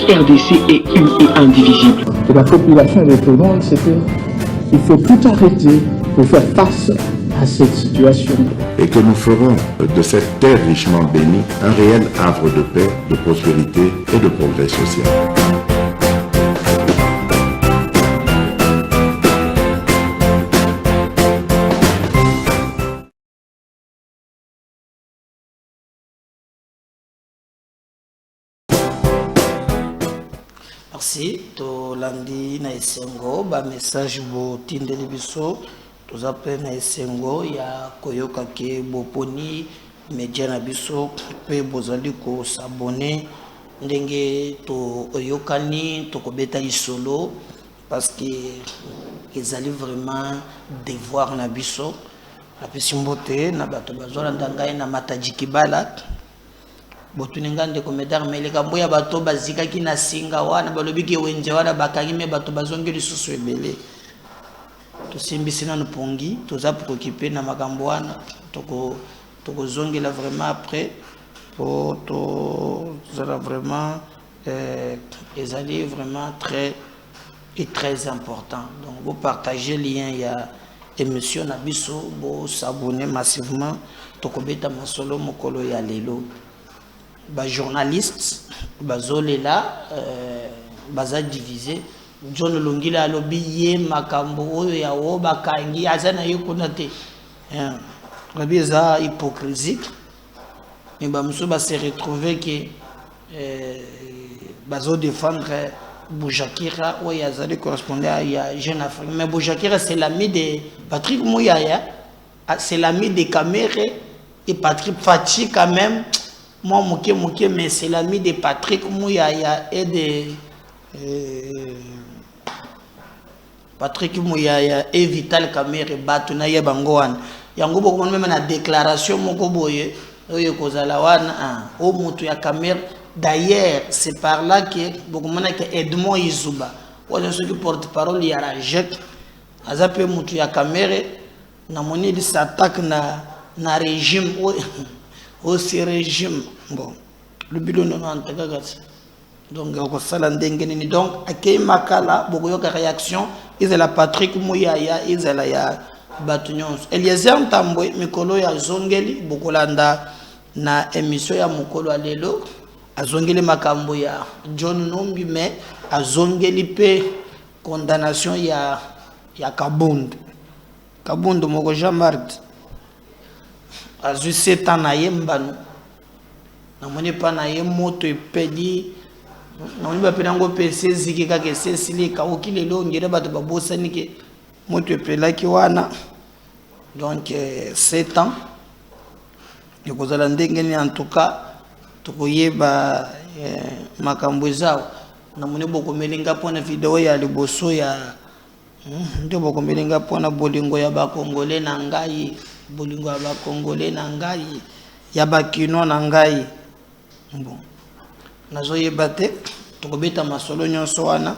RDC est une et indivisible. Et la population répondante, c'est qu'il faut tout arrêter pour faire face à cette situation. Et que nous ferons de cette terre richement bénie un réel havre de paix, de prospérité et de progrès social. Merci. To landi na esengo ba message bo tindeli biso to appelle na esengo ya koyoka ke boponi media na biso pe bozali ko s'abonner ndenge to oyokani to kobeta lisolo parce que ezali vraiment devoir na biso na pesimbote na bato bazola ndangai na matajiki bala botuninga ndeko medar meleka mboya bato bazika kina singa wana balobiki wenje wana bakangi me bato bazongi lisusu ebele to simbisi na pongi to za préoccupé na makambo wana to zongela vraiment après pour to zala vraiment ezali vraiment très important. Donc vous partagez lien ya émission na biso bo s'abonner massivement to kobeta masolo mokolo ya lelo. Ba journalistes bazolela baza divisé John Longila alobi ye makambo oyo ya wo bakangi azana yekuna te rabi za hypocrisie mais ba muso ba se retrouver que bazo défendre Boujakira ou yazali correspondait à Jeune Afrique mais Boujakira c'est l'ami de Patrick Mouyaya, c'est l'ami de Kamere et Patrick Fachi quand même. Moi, Mouké, mais c'est l'ami de Patrick Mouyaya et de Patrick Mouyaya et Vital Kamere Batuna Yabangoan. Yango beaucoup même na déclaration moko boye oyo kozala wana o mutu ya Kamere. D'ailleurs, c'est par là que beaucoup mana que Edmond Izuba, wala ceux qui porte-parole ya la JEC, azape mutu ya Kamere na moni de s'attaque na régime aussi régime bon le bilan non antagagas donc au sala ndengeni donc akay makala boko yoka réaction izela Patrick Mouyaya izela ya batunyon Eliezer Ntambwe mikolo ya zongeli bokolanda na émission ya mokolo alelo azongeli makambo ya John Nombi mais azongeli pe condamnation ya Kabund moko Jean-Marc à 7 ans na yembano na moni pa na yemoto epedi na moni ba penango pese ziki ka ke sesili ka okile lo ngire bato babosani ke moto epelaki wana donc 7 ans et kozala ndengeni en tout cas to koyeba makambo zao na moni boko melinga pona video ya liboso ya ndio boko melinga pona bolingo ya ba Congolais na ngai bolingo ya ba Congolais na ngai ya ba kino na ngai bon nazo yebate to kobeta masolo nyonso wana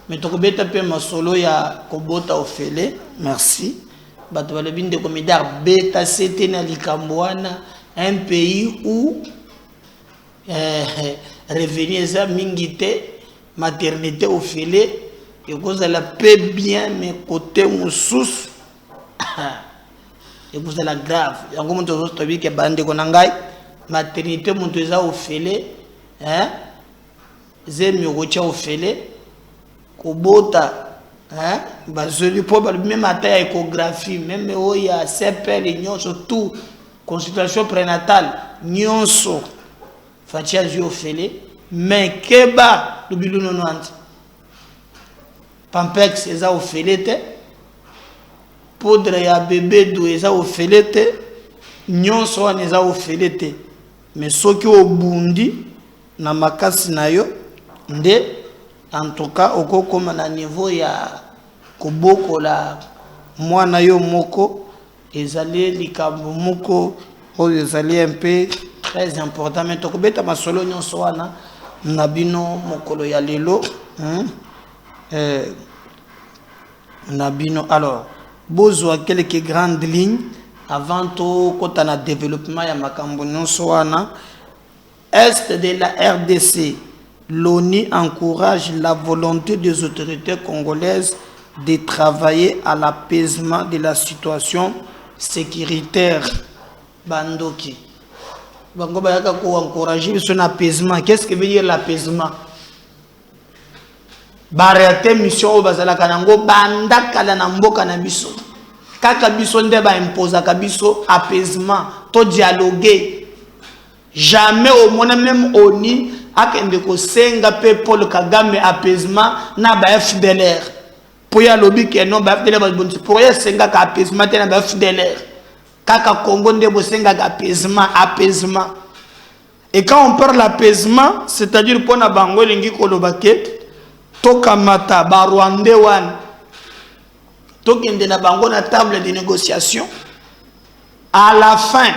mais to kobeta pe masolo ya kobota ofele merci bato balebi ndeko midar beta c'était na likambo wana un pays où revenir za mingite maternité ofele et cause la paix bien mais côté moussous et vous la grave yango muntu ozotobi ke bande ko nangai maternité muntu eza ofele zemi ocha ofele kobota bazoli po ba même ata ya échographie même oya CPR nyonso tout consultation prénatale nyonso fatia zo ofele mais keba lubilu nonante Pampex eza ofele te poudre ya bébé do eza ofele te nyonso wana eza ofele te mais soki obundi na makasi na yo nde en tout cas okokoma na niveau ya kobokola mwana yo moko ezali likambo moko oyo ezali un peu très important mais tokobeta masolo nyonso wana na bino mokolo ya lelo Nabino. Alors, besoin quelques grandes lignes avant tout quand on a développement ya makambo nyonso wana est de la RDC l'ONU encourage la volonté des autorités congolaises de travailler à l'apaisement de la situation sécuritaire. Bandoki. Bango bayaka ko encourager son apaisement. Qu'est-ce que veut dire l'apaisement? Barete mission au bazala kanango banda kala na mboka na biso. Kaka biso nde ba imposa ka biso apaisement, to dialoguer. Jamais au monde même ONU akende ko senga pe Paul Kagame apaisement na ba FDLR. Pour ya lobby que non ba FDLR ba bonti pour ya senga ka apaisement te na ba FDLR. Kaka Congo nde bo senga ka apaisement. Et quand on parle d'apaisement, c'est-à-dire pour na bango lingi ko lobake Tokamata ba Rwandais wan tokende na bango na table de négociation à la fin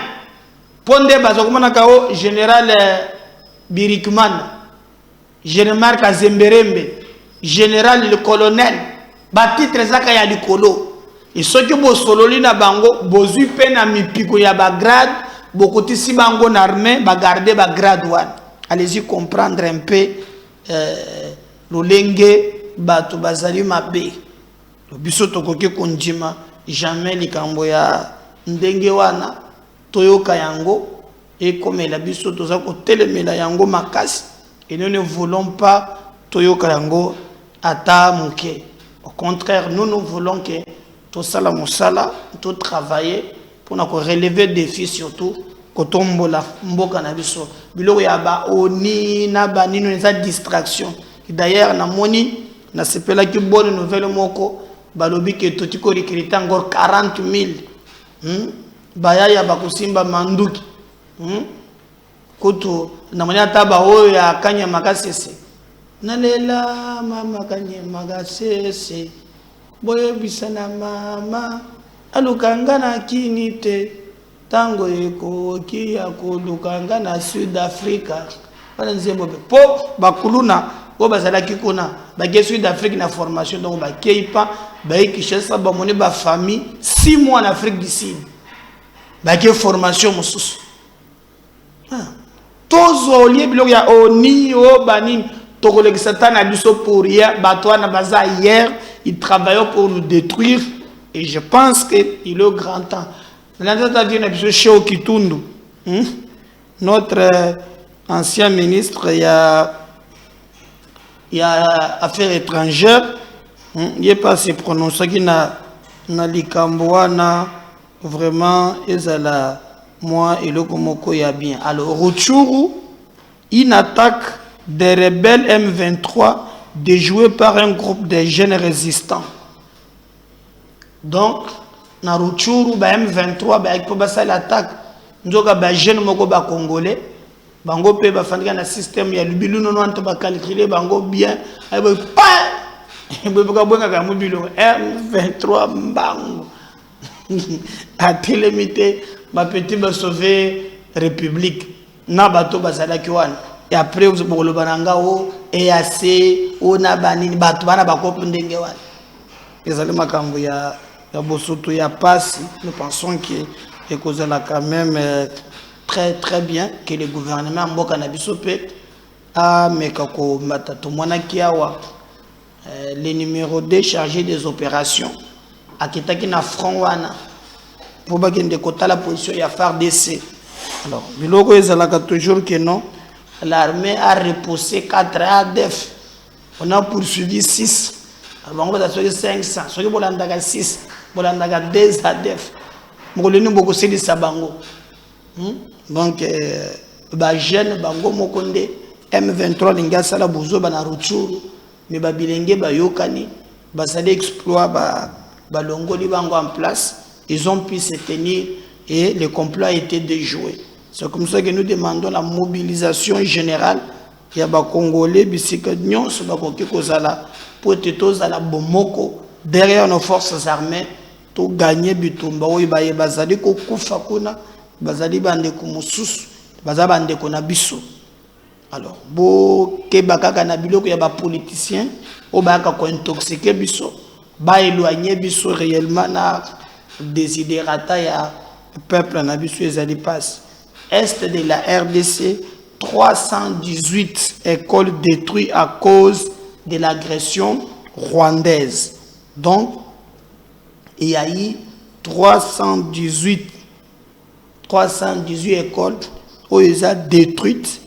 ponde bazokomana kao général Birikman, général Kazemberembe, général le colonel ba titre zaka ya likolo et ceux qui bo sololi na bango bozui pe na mipiko ya ba grade bokoti si bango na armée ba garder ba grade wan. Allez-y comprendre un peu lolenge bato bazali mabe biso tokoki konjima jamais likambo ya ndenge wana toyoka yango et comme la biso toza ko telemela yango makasi et nous ne voulons pas toyoka yango ata muke. Au contraire, nous voulons que tout ça la mosala tout travailler pour na ko relever défis surtout kotombo la mboka na biso biloko ya ba oni na ba nino eza distraction. D'ailleurs, na moni, na sepela ki bonne nouvelle moko, balobi ke totiko recruter encore 40 000. Bayaya bakusimba manduki. Kutu, na moni ataba oyo ya kanya makasese. Nalela mama kanya makasese. Boye bisana mama. Alukanga na kinite. Tango eko ki ya kulukanga na Sud Africa. Bana nzembo po bakuluna. Au bazalaki kuna ba Sud d'Afrique na formation donc ba keipa ba Kinshasa ba moni ba famille 6 mois en Afrique du Sud ba ke formation mususu tozo lié biloko ya oni o banini tokole satana biso pour rien ba toi na baza hier ils travaillent pour nous détruire et je pense que il est grand temps l'entente vient biso chez Kitundu notre ancien ministre il y a affaires étrangères, il n'est pas se prononcer qui na likamboana vraiment ezala moi et le komoko ya bien. Alors Rutshuru, une attaque des rebelles M23 déjouée par un groupe de jeunes résistants. Donc na Rutshuru ba M23 ba ko ba ça l'attaque nzoka ba jeune moko ba congolais bango pe ba fandika na système ya lubilu nono anto ba calculer bango bien ay ba pa ba bonga ka mobilo M23 mbango a télémité ba petit ba sauver république na bato ba salaki wana et après vous pour le bananga o EAC o na banini bato bana ba kopo ndenge wana ezali makambo ya bosoto ya passe. Nous pensons que kozala quand même très bien que le gouvernement mboka na biso pe a mekako matatu mwana kiawa le numéro 2 chargé des opérations akitaki na front wana pour bagende kota la position ya FARDC. Alors biloko ezalaka toujours que non, l'armée a repoussé 4 ADF, on a poursuivi 6 alors on va assurer 500 soki bolandaka 6 bolandaka 2 ADF mokoleni mboko seli sabango. Donc ba jeune bango mokonde M23 linga sala bozo bana Rutshuru mais ba bilenge ba yokani ba sala exploit ba longoli bango en place, ils ont pu se tenir et le complot a été déjoué. C'est comme ça que nous demandons la mobilisation générale ya ba congolais bisika nyonso ba koki kozala pour tozala bomoko derrière nos forces armées to gagner bitumba oyo bazali ko kufa kuna bazali bande ko mususu bazabande ko na biso. Alors bo ke bakaka na biloko ya ba politiciens o baka ko intoxiquer biso ba éloigner biso réellement na desiderata ya peuple na biso ezali passe est de la RDC 318 écoles détruites à cause de l'agression rwandaise. Donc, il y a eu 318 écoles où ils ont détruites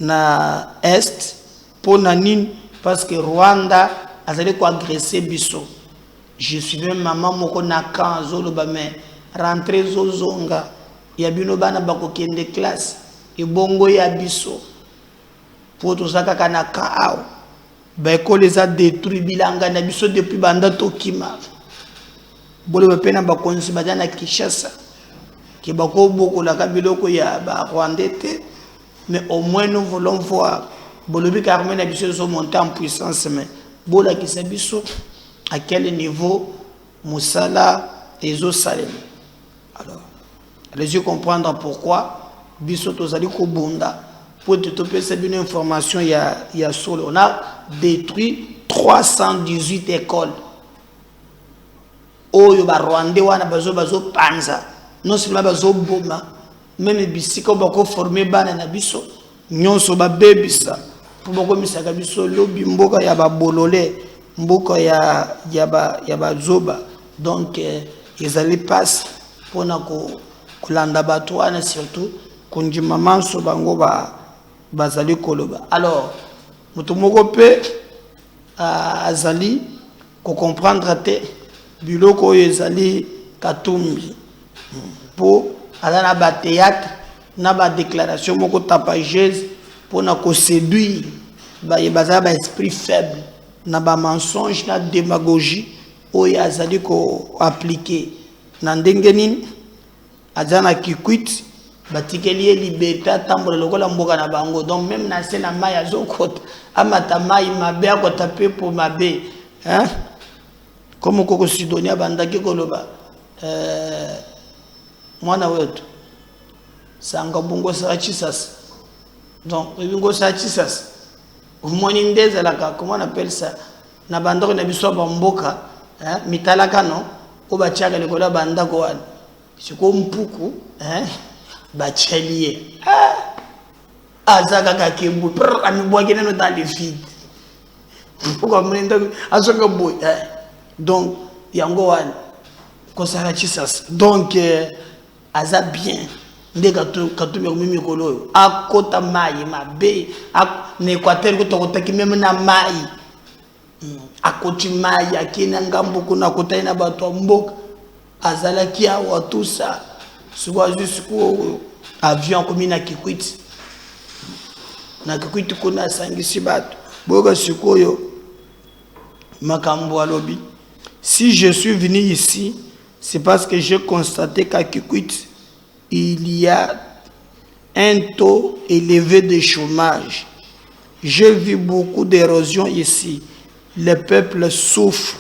na Est pour Nanine parce que Rwanda a agressé Bisso. Je suis même maman moko na kan zolo ba me rentrer zozonga ya bino bana bako kende classe et bongo ya Bisso pour tout ça kaka na kan ba école les a détruit bilanga na Bisso depuis banda tokima bolo ba pena ba konsi ba na Kinshasa ki bako boko la kabiloko ya ba Rwandais, mais au moins nous voulons voir bolobi Carmen na Bisso sont montés en puissance mais bola ki sa Bisso à quel niveau Moussala et Zosalem. Alors, les yeux comprendre pourquoi Bisso Tozali Kobunda. Pour te toper cette une information, il y a solo. On a détruit 318 écoles. Oyo ba Rwandais wana bazo panza. Non seulement bazo boma, même bisiko bako formé bana na biso. Nyonso ba bebisa. Pour bako misaka biso lobi mboka ya ba bololé. Mboka ya ba zoba. Donc ils allaient passer pour na kolanda bato wana surtout kunji maman so bango bazali koloba. Alors mutu moko pe azali ko comprendre te biloko ezali katumbi pour ala na ba théâtre na ba déclaration moko tapageuse pour na ko séduire ba esprit faible na ba mensonge na démagogie oyo azali ko appliquer na ndenge nini azana kikwit batikeli liberté tambola lokola mboka na bango. Donc même na sena mai azokota amata mai mabe akota pe pour mabe hein comme koko sidonia bandaki koloba mwana wetu sanga bungo sa chisas. Donc bungo sa chisas umoni ndeza la ka comment on appelle ça na bandoko na biso bamboka hein mitalaka no oba chaka lekola bandako wana siko mpuku hein bachelie azaka kakembu amibwaki nano dans les vides pourquoi mnenda azoka boy donc yango wana kosala chisas. Donc aza bien nde katumia mimi koloyo akota mai mabe na Équateur kutokotaki même na mai akoti mai akina ngambo kuna kota ina bato mboka azalaki awa tout ça soit jusqu'au avion comme na Kikwit kuna sangisi bato boka sikoyo makambo alobi. Si je suis venu ici, c'est parce que j'ai constaté qu'à Kikwit il y a un taux élevé de chômage. J'ai vu beaucoup d'érosion ici. Le peuple souffre.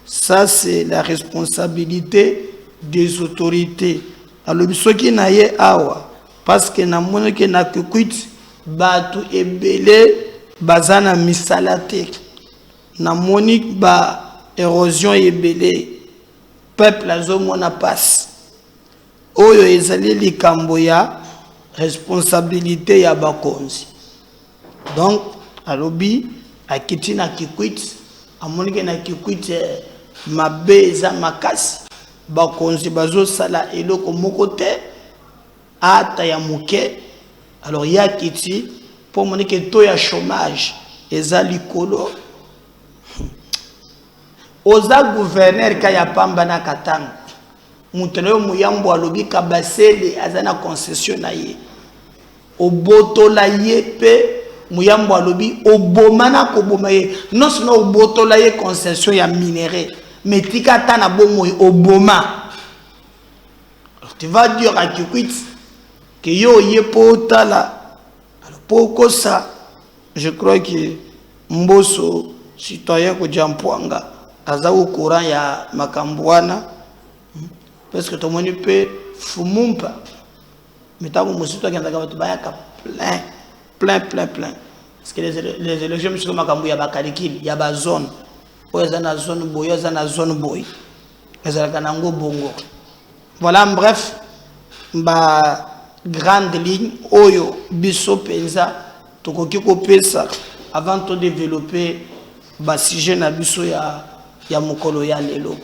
Ça, c'est la responsabilité des autorités. Alors, ce qui n'a pas awa, parce que na mona que na Kikwit, batu ebele bazana misalate. Na monique ba érosion ebele. Peuple azo mona passe. Oyo ezali likambo ya responsabilité ya bakonzi. Donc alobi akiti na Kikwit amonike na Kikwit mabe eza makasi bakonzi bazo sala eloko moko te ata ya moke. Alors ya kiti pour monike to ya chômage eza likolo. Oza gouverneur ka ya pamba na Katanga mutelo muyambo alobi kabasele azana concession na ye oboto la ye pe muyambo alobi obomana ko boma ye non seulement oboto la ye concession ya minerai mais tika tana bomo oboma. Alors tu vas dire à Kikwit que yo ye pota la alors poko ça je crois que mboso citoyen ko jampwanga aza au courant ya makambwana parce que tout le monde peut fumumpa mais tant que monsieur qui a plein parce que les élections monsieur makambu ya bakalikili ya ba zone oza na zone boy oza na zone boy ezala kanango bongo. Voilà bref ba grande ligne oyo biso penza tokoki kopesa avant de développer ba sujet na biso ya mokolo ya lelo.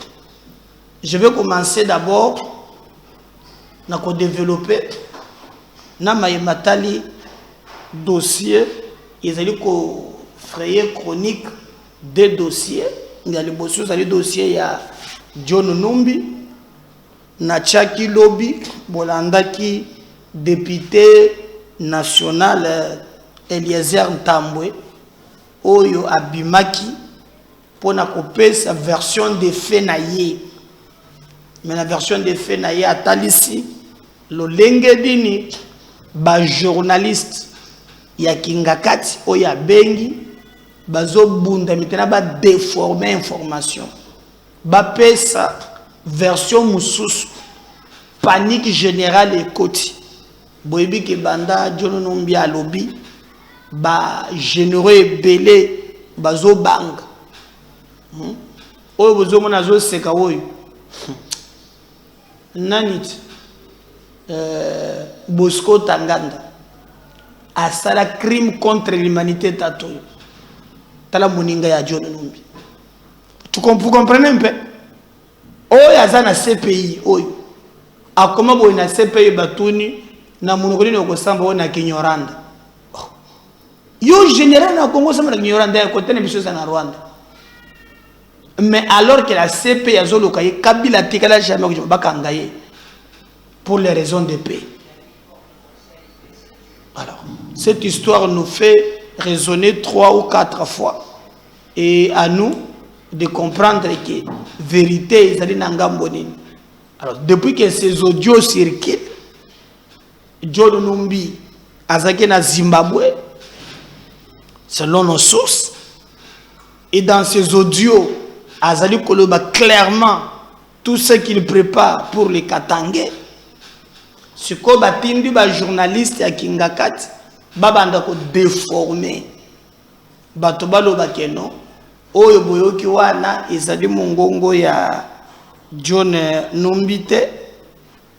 Je vais commencer d'abord na ko développer na mayematali dossier ezali ko frayer chronique des dossiers. Il y a les dossiers ya John Numbi na Chaki Lobby bolandaki député national Eliezer Ntambwe oyo abimaki pona kopesa version des faits na ye. Mais la version des faits na ye atalisi lo lengedini ba journaliste ya Kingakati oyo bengi bazo bunda mitena ba déformer information ba pesa version mususu panique générale ekoti boyebi ke banda John Numbi alobi ba généreux belé bazo banga oyo bozo mona zo seka oyo nanit Bosco Tanganda asala crime contre l'humanité tatoyo tala moninga ya John Numbi. Vous comprenez un peu? Oyo azana CPI oyo akoma boy na CPI batuni na munokoli no kosamba na Kinyoranda. Yo général na Congo samba na Kinyoranda ya côté na biso na Rwanda. Mais alors que la CPI azoloka ye Kabila tikala jamais ko bakanga ye pour les raisons de paix. Alors, cette histoire nous fait raisonner 3 ou 4 fois. Et à nous de comprendre que vérité est allée. Alors, depuis que ces audios circulent, John Numbi azaki na Zimbabwe, selon nos sources, et dans ces audios, Azali Koloba clairement tout ce qu'il prépare pour les Katangais. Ce qu'on a dit aux journalistes à Kingakati, babanda ko déformé. Batobalo bakeno, oyo boyoki wana ezali mongongo ya John Numbi te,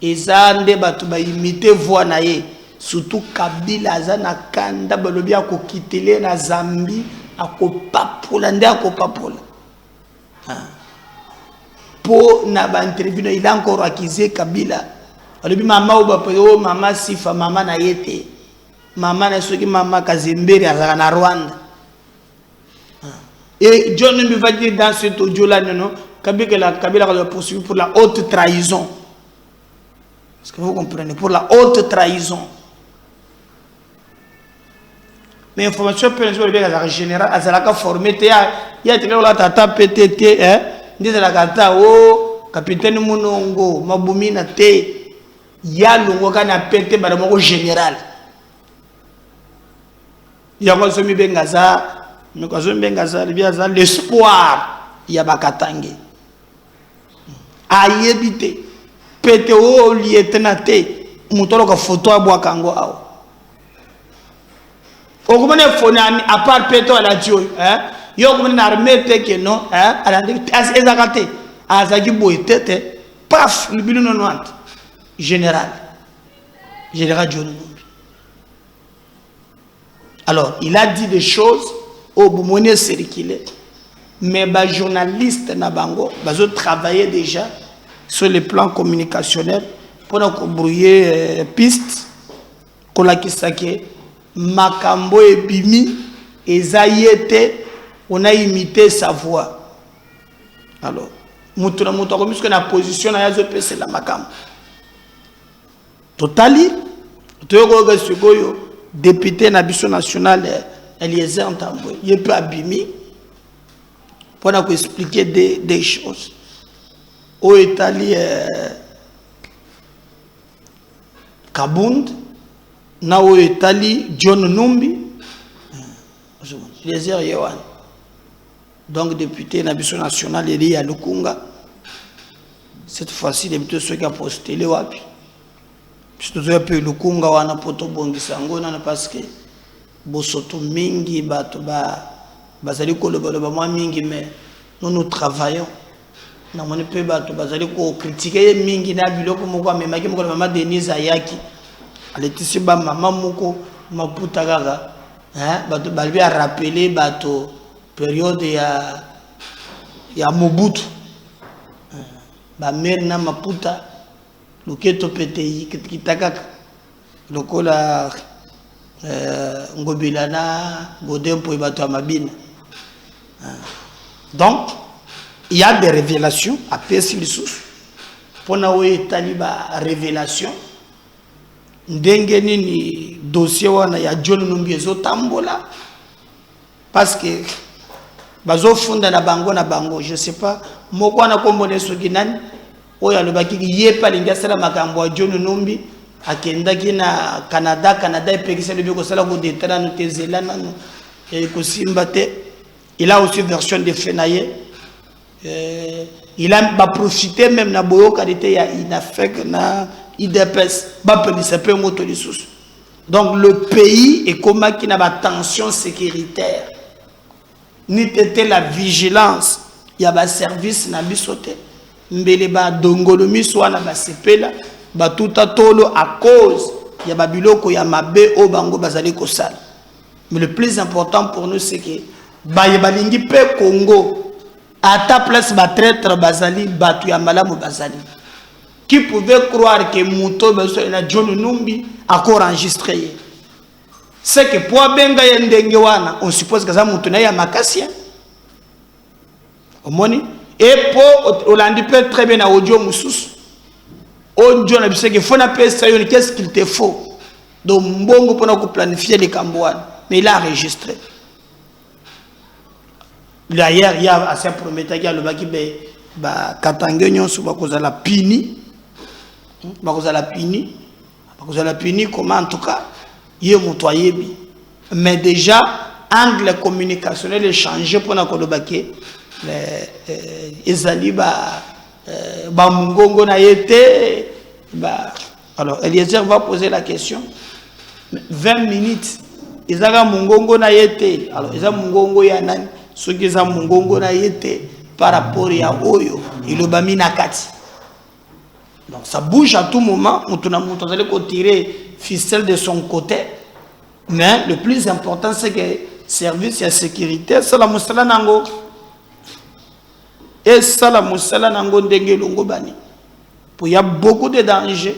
ezande bato ba imiter voix na ye, surtout Kabila azana kanda balobi akokitele na Zambie akopapola nde akopapola. Pour na ba interview il a encore accusé Kabila. Alobi mama obapeyo mama sifa mama na yete. Mama na soki mama Kazembere azaka na Rwanda. Et John Numbi va dire dans cet audio là non Kabila va poursuivre pour la haute trahison. Est-ce que vous comprenez? Pour la haute trahison. Mais information personnelle bien la général azalaka formé te ya tele la tata PTT ndiza la kata o capitaine Munongo mabumina te ya lungo kana pete bana moko général ya ngo somi bengaza mikozo bengaza bia za l'espoir ya bakatange ayebite pete o lieutenant te mutolo ka photo abwa kango awo. Au phone à part Peto à la Dieu, yo comme une armée que non, à la ezakate, à Zaki Boitete, paf, le bilan non général John Numbi. Alors, il a dit des choses au Boumoné circulé, mais les journalistes Nabango, ils ont travaillé déjà sur le plan communicationnel pour brouiller pistes, qu'on a qui Makambo et Bimi, et Zayete, on a imité sa voix. Alors, Moutouna comme ce qu'on a positionné à Yazopé, c'est la Makambo. Totali, député Nabiso national, Eliezer Ntambwe, il peut abîmer pour expliquer des choses. Au Italie, Kabund, Nao Etali, John Numbi, Eliezer Yewan. Donc, député Nabiso national, il est à Lukunga. Cette fois-ci, député ceux qui a postulé wapi. Puisque tu as pu Lukunga wana poto bongisango na parce que bosoto mingi bato bazali ko loba moi mingi mais nous travaillons. Na moni pe bato bazali ko critiquer mingi na biloko moko amemaki moko mama Denise Ayaki. aletisi ba maman moko maputa kaka hein bato balbi a rappeler bato période ya Mobutu ba mère na maputa loketo pete kitakaka lokola ngobila na godempo bato mabina. Donc il y a des révélations à pesi lisusu pona we taliba révélation ndenge nini dossier wana ya John Numbi ezotambola parce que bazo funda na bango je sais pas moko na kombone soki nani oyo alobaki ye pa linga sala makambo ya John Numbi akendaki na Canada epekisa lebi ko sala ko detana no tezela nanu e ko simba te. Il a aussi version de Fenaye. Il a profité même na boyo qualité ya inafek na IDPS ba pelisa pe moto lisusu. Donc le pays est comme qui n'a pas tension sécuritaire ni tete la vigilance ya ba service na bisote mbele ba dongolo miso na ba sepela ba tuta tolo à cause ya ba biloko ya mabe o bango bazali ko sala. Mais le plus important pour nous c'est que balingi pe Congo à ta place ba traître bazali batu ya malamu bazali. Qui pouvait croire que Mouto na John Numbi a enregistré. C'est que pour benga yendengewana, on suppose que ça Mouto na ya makassia. Omoni et pour Olandi peut très bien à audio mususu. Audio na bisé que faut na pesa yo qu'est-ce qu'il te faut. Donc mbongo pour na planifier les Cambouane, mais il a enregistré. D'ailleurs, il y a assez prometteur qui a le baki ba katangenyo sur bakozala pini. Bakozala pini comment en tout cas yé motoyebi. Mais déjà angle communicationnel est changé pour na kolobaki ezali ba mungongo na yete ba. Alors Eliezer va poser la question 20 minutes ezaka mungongo na yete. Alors eza mungongo ya nani ce qui est mungongo na yete par rapport à oyo ilobami na kati. Donc ça bouge à tout moment, on va tirer ficelle de son côté. Mais le plus important c'est que service et sécurité ça la musala nango et ça la musala nango ndenge longo bani. Pour il y a beaucoup de dangers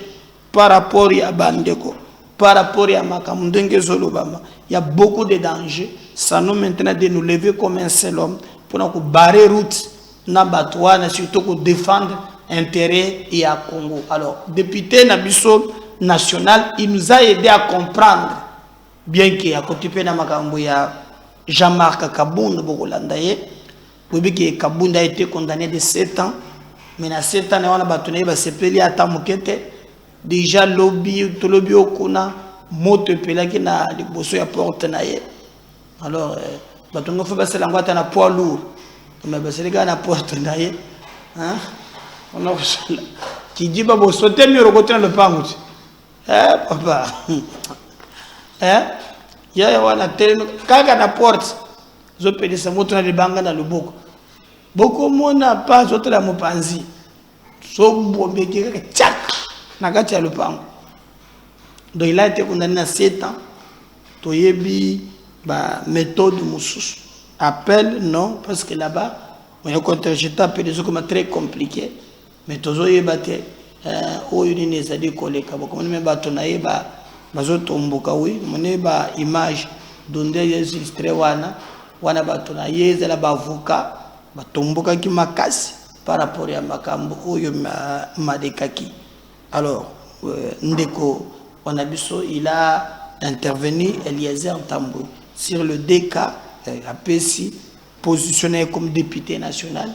par rapport à bandeko, par rapport à makamundenge zolobama. Il y a beaucoup de dangers. Ça nous maintenant de nous lever comme un seul homme pour nous barrer route na batouane surtout pour défendre intérêt et à Congo. Alors député Nabiso national, il nous a aidé à comprendre bien qu'il a côté na makambo ya Jean-Marc Kabound Bogolandaye, oui que Kabound a été condamné de 7 ans, mais na 7 ans on a battu ba sepeli ata mokete déjà lobby okuna moto pelaki na liboso ya porte na ye. Alors, batongo faut passer l'angoisse na poids lourd. Mais c'est les gars na porte naie. Hein? On a qui dit bah sauter mieux côté le pango. Papa. Hein? Ya wana tele kaka na porte. Zo pede sa moto na libanga na luboko. Boko mona pas zote la mopanzi. So bombe ki tchak na kati ya lupango. Donc il a été condamné à 7 ans. Toyebi ba méthode mususu appel non parce que là-bas on a contingent appelé des comme très compliqué mais tozo yebate oyo ni nezali koleka bako me bato na yeba bazotomboka oui mone ba image donde registré wana bato na yeza la bavoka batomboka ki makasi par rapport à makambo oyo madekaki. Alors ndeko wana biso il a intervenu Eliezer Tambou sur le DK, APC positionné comme député national,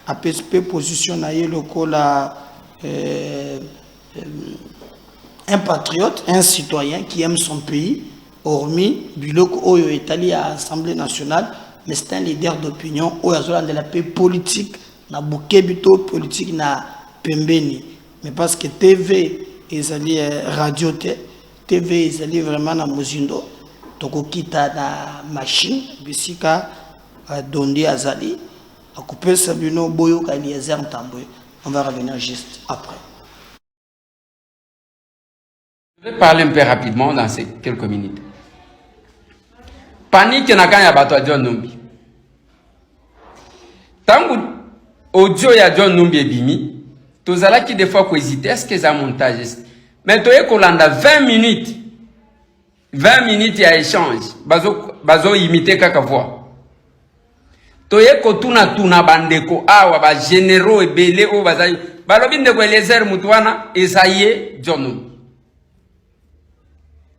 APSP positionné le un patriote, un citoyen qui aime son pays, hormis Biloko Oyo est allé à l'Assemblée nationale, mais c'est un leader d'opinion, Oyo de la paix politique, na bukebito politique na pembeni, mais parce que TV ils allaient radio TV ils allaient vraiment na Mozindo. Donc, kita na machine, bisika dondi azali, a couper Sabino Boyo Eliezer Tamboué. On va revenir juste après. Je vais parler un peu rapidement dans ces quelques minutes. Panique na kanya bato a John Numbi. Tangu audio ya John Numbi ebimi, tozala qui des fois ko hésiter est-ce que ça montage. Mais toye kolanda 20 minutes. 20 minutes ya échange. Bazo imiter kaka voix. Toye ko tuna bandeko awa ba généraux ebele o bazali. Balobi ndeko Eliezer Mutuana esaye John Numbi.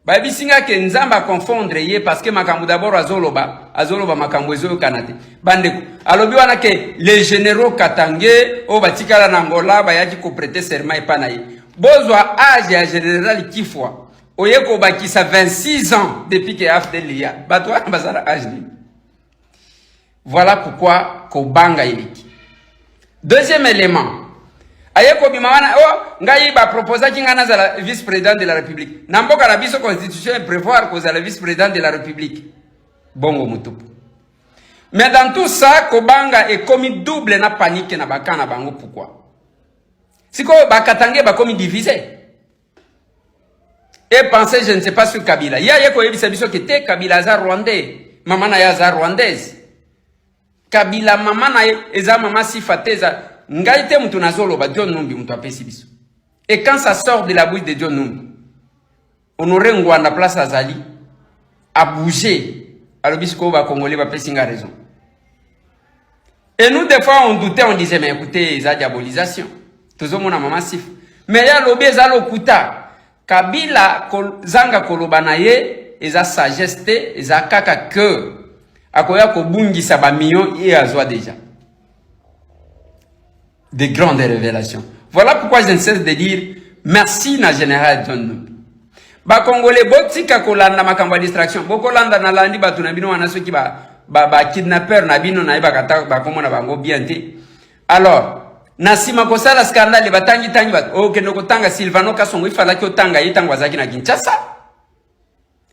Babi singa ke nzamba confondre ye parce que makambu d'abord azoloba makambu ezo kanate bandeko alobi wana ke les généraux Katangé o batikala na Angola bayaki ko prêter serment epana ye bozwa âge ya général Kifwa oyeko bakisa 26 ans depuis que AFDELIA bato wana bazala âge ni. Voilà pourquoi kobanga iliki. Deuxième élément, ayeko bimawana ngai ba proposa ki ngana za vice-président de la République. Namboka na biso constitution prévoir que za la vice-président de la République. Bongo mutupu. Mais dans tout ça, kobanga est commis double na panique na bakana bango pourquoi? Siko bakatange ba commis divisé. Et pensez je ne sais pas sur Kabila. Ya yeko yebisa biso ki te Kabila za rwandais, mama na ya za rwandaise. Kabila mama na eza mama sifateza. Ngaite mutu nazoloba John Numbi mutu apesi biso. Et quand ça sort de la bouche de John Numbi, Honoré Ngwanda place Azali a bougé. Alors bisco va congolais va pesi nga raison. Et nous des fois on doutait, on disait mais écoutez, ça diabolisation. Toujours mon maman sif. Mais ya lobé za lokuta. Kabila zanga koloba na ye eza sagesse te, eza kaka que akoya ko bungisa ba millions et azwa déjà. Des grandes révélations. Voilà pourquoi je ne cesse de dire merci na général John Numbi. Ba Congolais botika kolanda makambo distraction. Boko landa na landi batu na bino wana soki ba kidnapper na bino na iba kata ba komona bango bien te. Alors, nasima kosala scandale batangi tangi bat. OK ndoko tanga Silvano Kasongo ifala ki otanga yitangwa zaki na Kinshasa.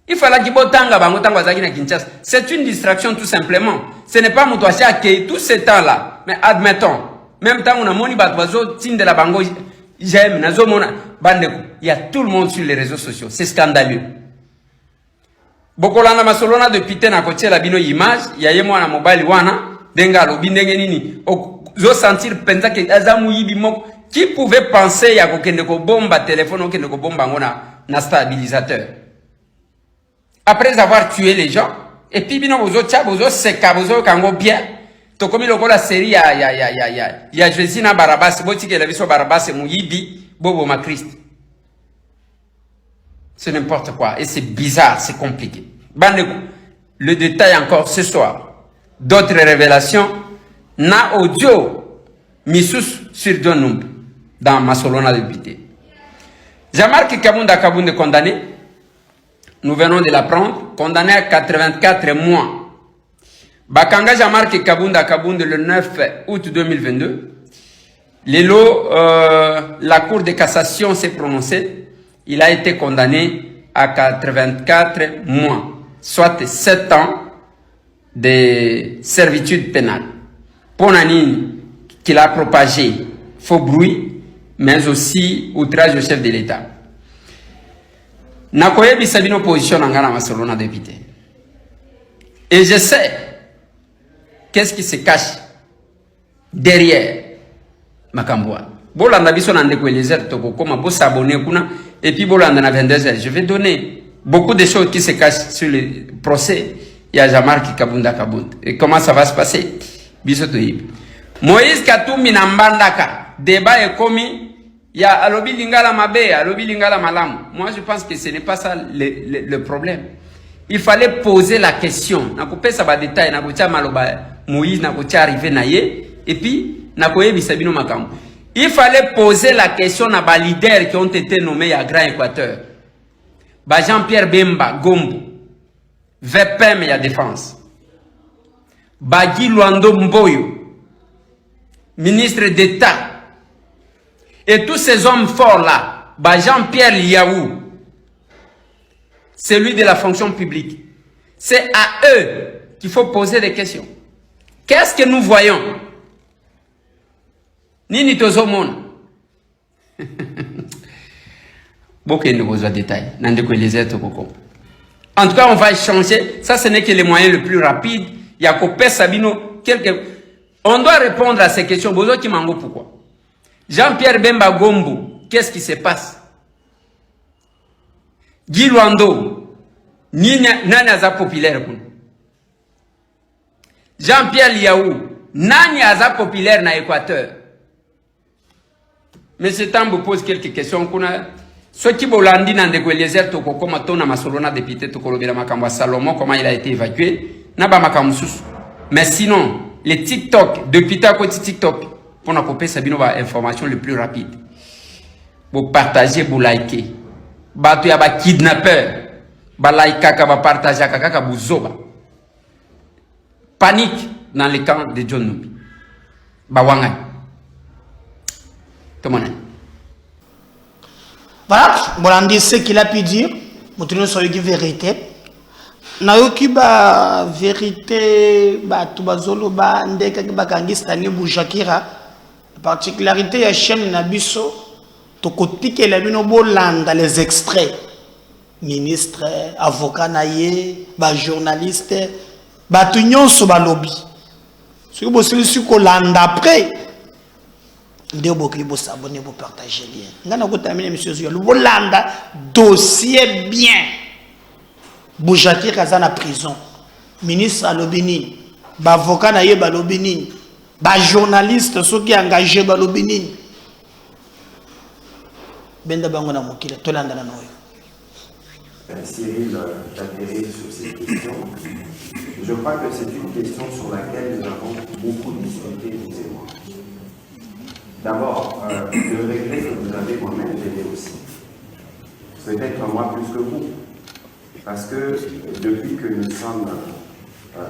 Ifala ki botanga bango tangwa zaki na Kinshasa. C'est une distraction tout simplement. Ce n'est pas mon toit qui tout ce temps là. Mais admettons même temps, on a moni batwazo, tin de la bango, j'aime, nazo mona, bandeko. Il y a tout le monde sur les réseaux sociaux. C'est scandaleux. Bokolana masolona de pite na koche la bino image, ya ye mwana mobile wana, denga lobi ndenge nini, zo sentir penza ke azamu yibi moko, qui pouvait penser ya kokende ko bomba téléphone, kokende ko bomba ngona, na stabilisateur. Après avoir tué les gens, et puis bino bozo tcha, bozo seka, bozo kango bien, to komi loko la série ya Jesina Barabas boti ke la biso Barabas muyibi bobo ma Christ. C'est n'importe quoi et c'est bizarre, c'est compliqué. Bandeko, le détail encore ce soir. D'autres révélations na audio misus sur John Numbi dans Masolona de Bité. Jean-Marc Kabunda Kabunde condamné. Nous venons de l'apprendre, condamné à 84 mois. Bakanga Jean-Marc Kabunda Kabunde le 9 août 2022. La Cour de cassation s'est prononcée. Il a été condamné à 84 mois, soit 7 ans de servitude pénale. Pour Nanine, qu'il a propagé faux bruit, mais aussi outrage au chef de l'État. Nakoye bisabino position nangana masolona député. Et je sais qu'est-ce qui se cache derrière Makamboa. Bolanda biso na ndeko Eliezer toko koma bo s'abonner kuna et puis bolanda na 22h. Je vais donner beaucoup de choses qui se cachent sur le procès. Il y a Jean-Marc Kabunda Kabunda. Et comment ça va se passer? Biso to yib. Moïse Katumbi na mbandaka. Débat est commis. Il y a alobi lingala mabe, alobi lingala malam. Moi je pense que ce n'est pas ça le problème. Il fallait poser la question. Nakopé ça va détail nakotia maloba Moïse nakotia arrivé na ye et puis nakoye bisabino makambo. Il fallait poser la question à les leaders qui ont été nommés à Grand Équateur. Ba Jean-Pierre Bemba Gombo, VPM et la défense. Ba Guy Luando Mboyo, ministre d'État. Et tous ces hommes forts là, ba Jean-Pierre Liaou, celui de la fonction publique. C'est à eux qu'il faut poser des questions. Qu'est-ce que nous voyons? Nini tozomona. Beaucoup de besoin de détails. En tout cas, on va échanger. Ça, ce n'est que le moyen le plus rapide. Il y a Copé Sabino. On doit répondre à ces questions. Besoin qui m'en pourquoi? Jean-Pierre Bemba Gombo, qu'est-ce qui se passe? Guy Luando, nani aza populaire? Jean-Pierre Liaou, nani aza populaire na Équateur? Mais ce temps vous pose quelques questions. Ce qui bolandi dans des Eliezer Toko, comme on a masolona député Toko Lobira Makamba Salomon, comment il a été évacué, n'a pas Makamoussous. Mais sinon, les TikTok, depuis ta côté TikTok, pour nous couper Sabino va information le plus rapide. Vous partagez, vous likez. Bato ya ba kidnappeur, ba like kaka ba partager kaka bu zoba. Panique dans les camps de John Numbi. Ba wangay. Tout le monde. Voilà, Bolandi ce qu'il a pu dire, Moutoune sur la vérité. Nayoki ba vérité, ba tubazolo ba ndeka ba kangistani bujakira. La particularité ya chaîne Nabiso, to kotike la bino bolanda les extraits. Ministre, avocat naye, ba journaliste, ba tunyon so ba lobby. Ce que vous savez ko landa après. Ndé boki bo s'abonner pour partager bien. Ngana ko terminer monsieur Zio. Le Bolanda dossier bien. Boujaki kaza prison. Ministre à l'Obini, ba avocat na ye ba l'Obini, ba journaliste ceux qui engagé ba l'Obini. Benda bango na mokila tolanda na noyo. Cyril d'atterrir sur ces questions. Je crois que c'est une question sur laquelle nous avons beaucoup discuté, vous et moi. D'abord, le regret que vous avez moi-même, je l'ai aussi. Peut-être moi plus que vous. Parce que depuis que nous sommes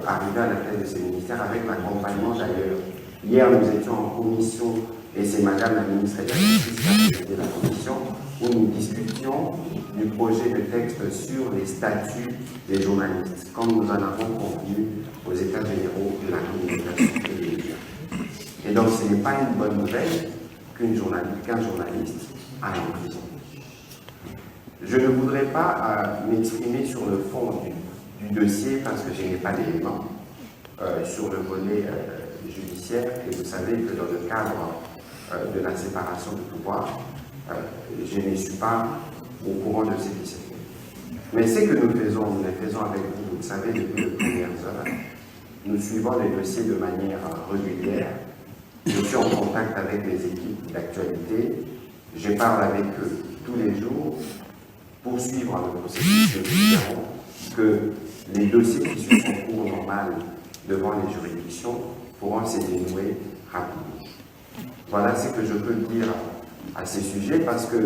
arrivés à la tête de ces ministères, avec l'accompagnement d'ailleurs, hier nous étions en commission, et c'est Madame la ministre de la Justice qui a présidé la commission, où nous discutions du projet de texte sur les statuts des journalistes, comme nous en avons convenu aux États généraux de la communication et des médias. Et donc ce n'est pas une bonne nouvelle qu'un journaliste aille en prison. Je ne voudrais pas m'exprimer sur le fond du dossier parce que je n'ai pas d'éléments sur le volet judiciaire et vous savez que dans le cadre de la séparation de pouvoir, je ne suis pas au courant de ce qui s'est fait. Mais ce que nous le faisons avec vous, vous le savez, depuis les premières heures. Nous suivons les dossiers de manière régulière. Je suis en contact avec les équipes d'actualité. Je parle avec eux tous les jours pour suivre le processus que nous espérons que les dossiers qui suivent son cours normal devant les juridictions pourront se dénouer rapidement. Voilà ce que je peux dire à ces sujets parce que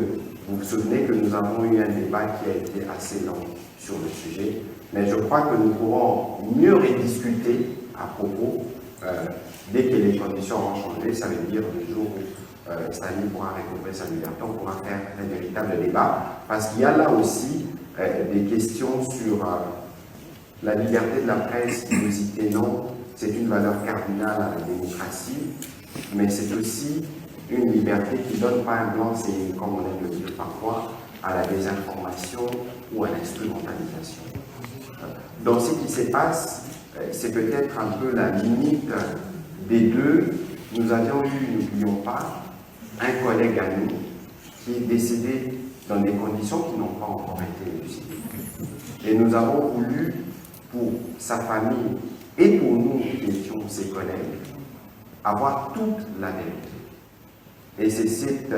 vous vous souvenez que nous avons eu un débat qui a été assez long sur le sujet, mais je crois que nous pourrons mieux rediscuter à propos dès que les conditions auront changé, ça veut dire le jour où Stanley pourra récupérer sa liberté, on pourra faire un véritable débat, parce qu'il y a là aussi des questions sur la liberté de la presse, nous y tenons, c'est une valeur cardinale à la démocratie, mais c'est aussi une liberté qui ne donne pas un blanc-seing, comme on aime le dire parfois, à la désinformation ou à l'instrumentalisation. Dans ce qui se passe, c'est peut-être un peu la limite des deux. Nous avions eu, n'oublions pas, un collègue à nous qui est décédé dans des conditions qui n'ont pas encore été élucidées. Et nous avons voulu, pour sa famille et pour nous qui étions ses collègues, avoir toute la vérité. Et c'est cette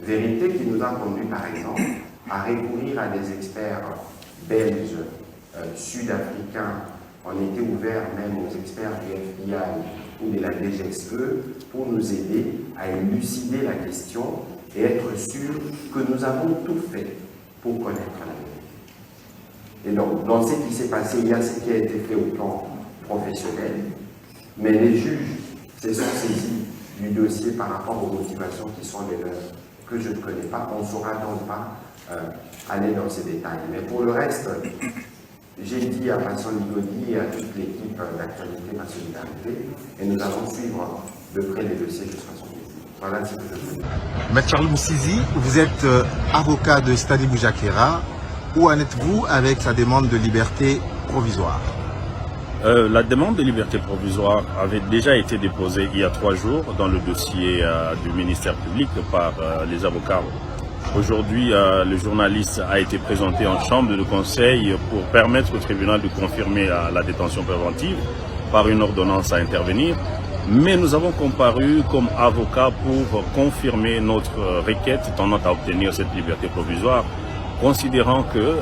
vérité qui nous a conduit, par exemple, à recourir à des experts belges, sud-africains. On était ouvert même aux experts du FBI ou de la DGSE pour nous aider à élucider la question et être sûr que nous avons tout fait pour connaître la vérité. Et donc, dans ce qui s'est passé, il y a ce qui a été fait au plan professionnel, mais les juges se sont saisis du dossier par rapport aux motivations qui sont les leurs, que je ne connais pas. On ne saura donc pas aller dans ces détails. Mais pour le reste, j'ai dit à Vincent Ligodi et à toute l'équipe d'actualité ma solidarité, et nous allons suivre de près les dossiers jusqu'à son début. Voilà ce que je veux dire. Maître Charles Moussizi, vous êtes avocat de Stani Boujakera. Où en êtes-vous avec sa demande de liberté provisoire? La demande de liberté provisoire avait déjà été déposée il y a 3 jours dans le dossier du ministère public par les avocats. Aujourd'hui, le journaliste a été présenté en chambre de conseil pour permettre au tribunal de confirmer la détention préventive par une ordonnance à intervenir. Mais nous avons comparu comme avocats pour confirmer notre requête tendant à obtenir cette liberté provisoire, considérant que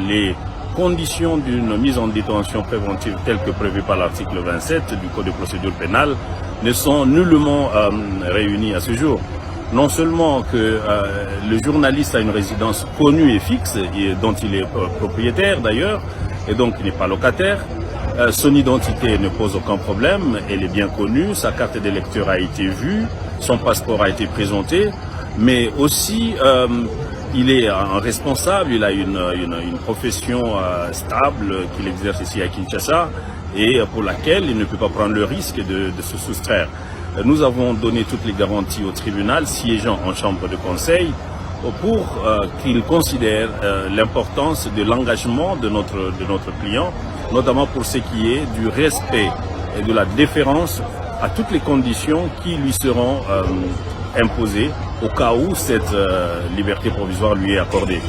les conditions d'une mise en détention préventive telles que prévues par l'article 27 du Code de procédure pénale ne sont nullement réunies à ce jour. Non seulement que le journaliste a une résidence connue et fixe, et dont il est propriétaire d'ailleurs, et donc il n'est pas locataire, son identité ne pose aucun problème, elle est bien connue, sa carte d'électeur a été vue, son passeport a été présenté, mais aussi il est un responsable, il a une profession stable qu'il exerce ici à Kinshasa et pour laquelle il ne peut pas prendre le risque de se soustraire. Nous avons donné toutes les garanties au tribunal siégeant en chambre de conseil pour qu'il considère l'importance de l'engagement de notre client, notamment pour ce qui est du respect et de la déférence à toutes les conditions qui lui seront imposées au cas où cette liberté provisoire lui est accordée.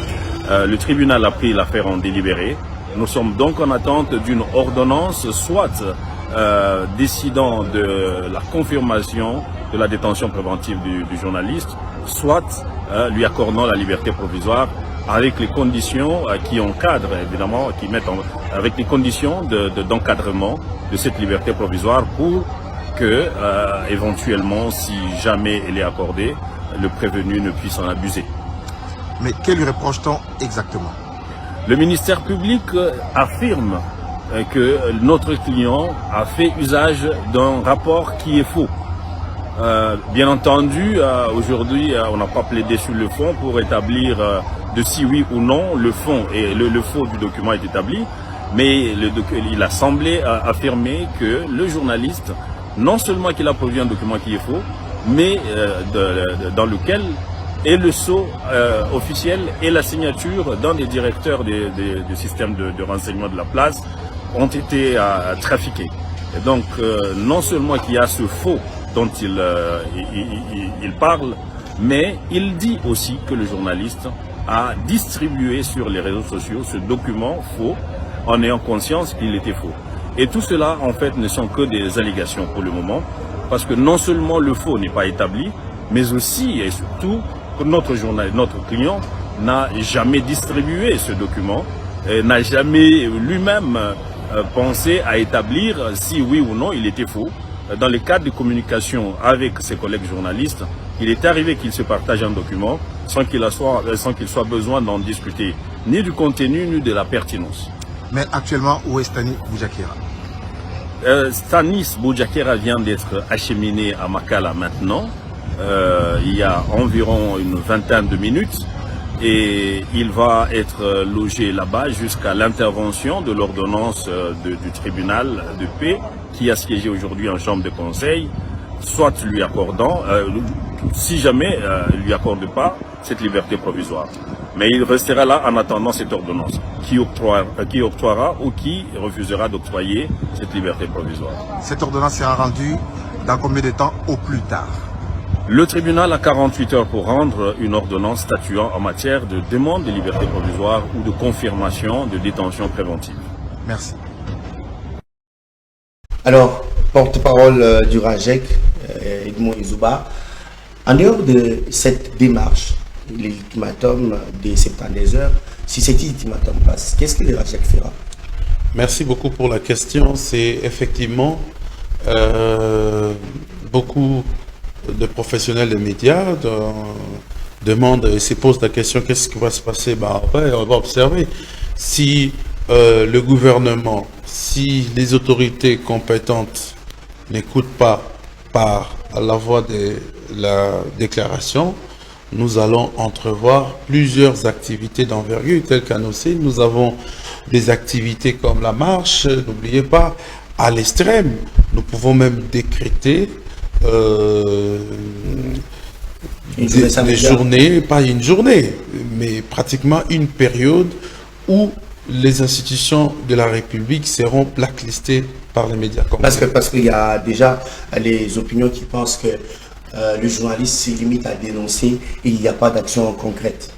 Le tribunal a pris l'affaire en délibéré. Nous sommes donc en attente d'une ordonnance, soit décidant de la confirmation de la détention préventive du journaliste, soit lui accordant la liberté provisoire avec les conditions qui encadrent, évidemment, qui mettent avec les conditions d'encadrement de cette liberté provisoire pour que, éventuellement, si jamais elle est accordée, le prévenu ne puisse en abuser. Mais que lui reproche-t-on exactement? Le ministère public affirme que notre client a fait usage d'un rapport qui est faux. Bien entendu, aujourd'hui, on n'a pas plaidé sur le fond pour établir de si oui ou non le fond et le faux du document est établi, mais il a semblé affirmer que le journaliste, non seulement qu'il a produit un document qui est faux, mais dans lequel est le sceau officiel et la signature d'un des directeurs du système de renseignement de la place ont été trafiqués. Et donc, non seulement qu'il y a ce faux dont il parle, mais il dit aussi que le journaliste a distribué sur les réseaux sociaux ce document faux en ayant conscience qu'il était faux. Et tout cela, en fait, ne sont que des allégations pour le moment, parce que non seulement le faux n'est pas établi, mais aussi et surtout que notre client n'a jamais distribué ce document, n'a jamais lui-même pensé à établir si oui ou non il était faux. Dans le cadre de communication avec ses collègues journalistes, il est arrivé qu'il se partage un document sans qu'il soit besoin d'en discuter ni du contenu ni de la pertinence. Mais actuellement, où est Stani Boujakera? Stanis Boujakera vient d'être acheminé à Makala maintenant, il y a environ une vingtaine de minutes, et il va être logé là-bas jusqu'à l'intervention de l'ordonnance du tribunal de paix qui a siégé aujourd'hui en chambre de conseil, soit lui accordant, si jamais lui accorde pas cette liberté provisoire. Mais il restera là en attendant cette ordonnance qui octroiera ou qui refusera d'octroyer cette liberté provisoire. Cette ordonnance sera rendue dans combien de temps au plus tard? Le tribunal a 48 heures pour rendre une ordonnance statuant en matière de demande de liberté provisoire ou de confirmation de détention préventive. Merci. Alors, porte-parole du RAGEC, Edmond Izouba, en dehors de cette démarche, l'ultimatum des 72 heures, si cet ultimatum passe, qu'est-ce que le RAGEC fera? Merci beaucoup pour la question. C'est effectivement beaucoup de professionnels des médias demandent et se posent la question qu'est-ce qui va se passer? On va observer. Si le gouvernement, si les autorités compétentes n'écoutent pas par la voie de la déclaration, nous allons entrevoir plusieurs activités d'envergure telles qu'annoncées. Nous avons des activités comme la marche, n'oubliez pas, à l'extrême. Nous pouvons même décréter des journées, pas une journée, mais pratiquement une période où les institutions de la République seront blacklistées par les médias. Parce qu'il y a déjà les opinions qui pensent que le journaliste se limite à dénoncer et il n'y a pas d'action concrète.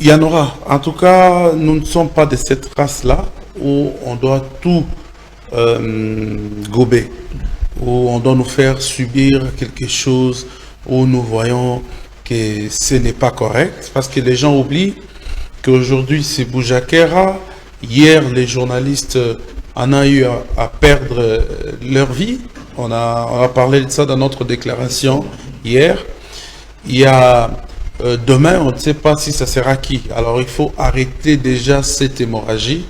Il y en aura. En tout cas, nous ne sommes pas de cette race-là où on doit tout gober, où on doit nous faire subir quelque chose, où nous voyons que ce n'est pas correct. Parce que les gens oublient qu'aujourd'hui c'est Boujakera. Hier, les journalistes en ont eu à perdre leur vie. On a parlé de ça dans notre déclaration hier. Il y a demain, on ne sait pas si ça sera qui. Alors il faut arrêter déjà cette hémorragie.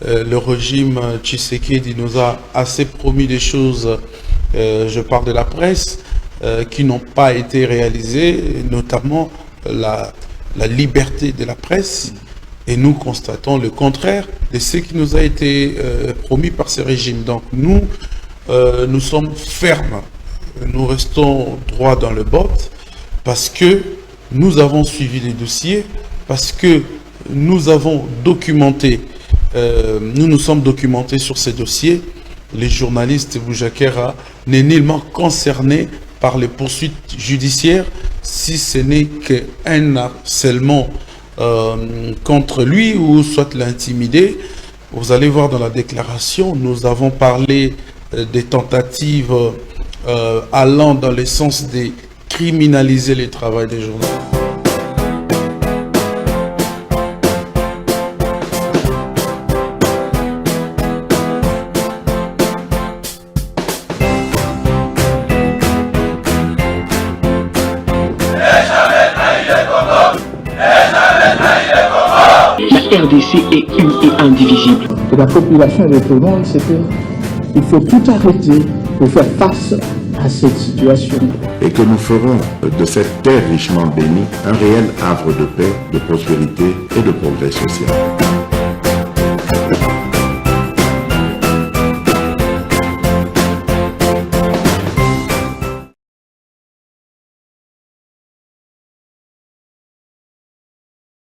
Le régime Tshisekedi nous a assez promis des choses, je parle de la presse, qui n'ont pas été réalisées, notamment la liberté de la presse. Et nous constatons le contraire de ce qui nous a été promis par ce régime. Donc nous sommes fermes, nous restons droits dans le botte parce que nous avons suivi les dossiers, parce que nous avons documenté, nous nous sommes documentés sur ces dossiers. Les journalistes Boujakera n'est nullement concerné par les poursuites judiciaires, si ce n'est qu'un harcèlement contre lui ou soit l'intimider. Vous allez voir dans la déclaration, nous avons parlé des tentatives allant dans le sens de criminaliser le travail des journalistes. La RDC est une et indivisible. Et la population répondante, c'est qu'il faut tout arrêter pour faire face à cette situation. Et que nous ferons de cette terre richement bénie un réel havre de paix, de prospérité et de progrès social.